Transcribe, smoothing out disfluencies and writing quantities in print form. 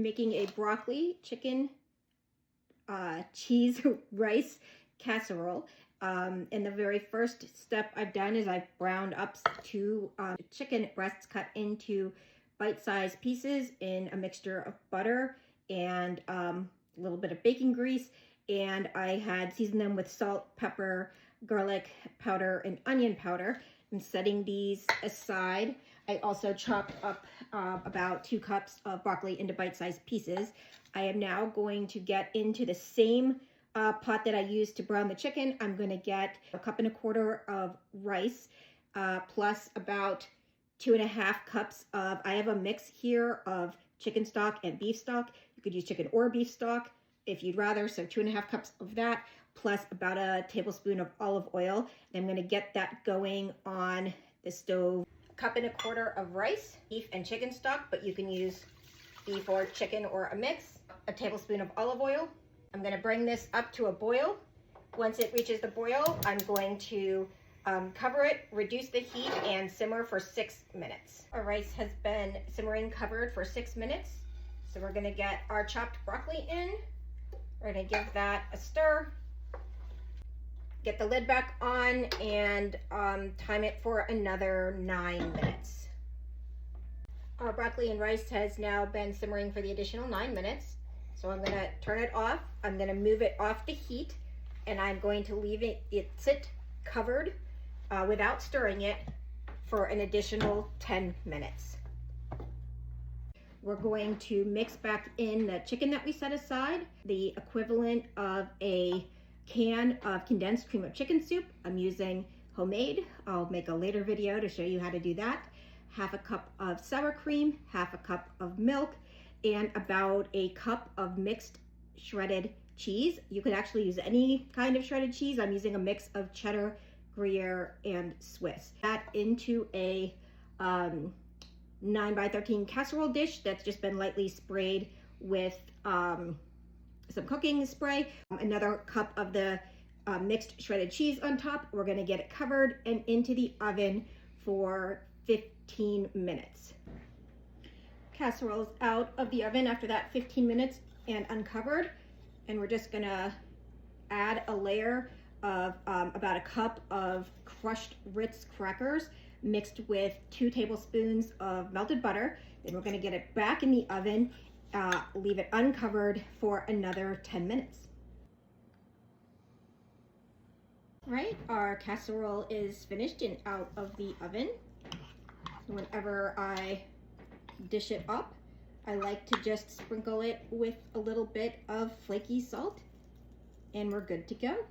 making a broccoli, chicken, cheese, rice casserole. And the very first step I've done is I've browned up 2 chicken breasts cut into bite-sized pieces in a mixture of butter and a little bit of baking grease. And I had seasoned them with salt, pepper, garlic powder, and onion powder. I'm setting these aside. I also chopped up about 2 cups of broccoli into bite-sized pieces. I am now going to get into the same pot that I used to brown the chicken. I'm going to get 1.25 cups of rice, plus about 2.5 cups of, I have a mix here of chicken stock and beef stock. You could use chicken or beef stock if you'd rather, so 2.5 cups of that, plus about a tablespoon of olive oil. And I'm going to get that going on the stove. 1.25 cups of rice, beef and chicken stock, but you can use beef or chicken or a mix. A tablespoon of olive oil. I'm going to bring this up to a boil. Once it reaches the boil, I'm going to cover it, reduce the heat, and simmer for 6 minutes. Our rice has been simmering covered for 6 minutes. So we're going to get our chopped broccoli in. We're going to give that a stir. Get the lid back on and time it for another 9 minutes. Our broccoli and rice has now been simmering for the additional 9 minutes. So I'm going to turn it off. I'm going to move it off the heat, and I'm going to leave it sit covered without stirring it for an additional 10 minutes. We're going to mix back in the chicken that we set aside, the equivalent of a can of condensed cream of chicken soup. I'm using homemade. I'll make a later video to show you how to do that. 1/2 cup of sour cream, 1/2 cup of milk, and about 1 cup of mixed shredded cheese. You could actually use any kind of shredded cheese. I'm using a mix of cheddar, Gruyere, and Swiss. That into a 9x13 casserole dish that's just been lightly sprayed with some cooking spray. Another cup of the mixed shredded cheese on top. We're gonna get it covered and into the oven for 15 minutes. Casserole is out of the oven after that 15 minutes and uncovered, and we're just gonna add a layer of about 1 cup of crushed Ritz crackers mixed with 2 tablespoons of melted butter. Then we're gonna get it back in the oven, leave it uncovered for another 10 minutes. All right, our casserole is finished and out of the oven. Whenever I dish it up, I like to just sprinkle it with a little bit of flaky salt, and we're good to go.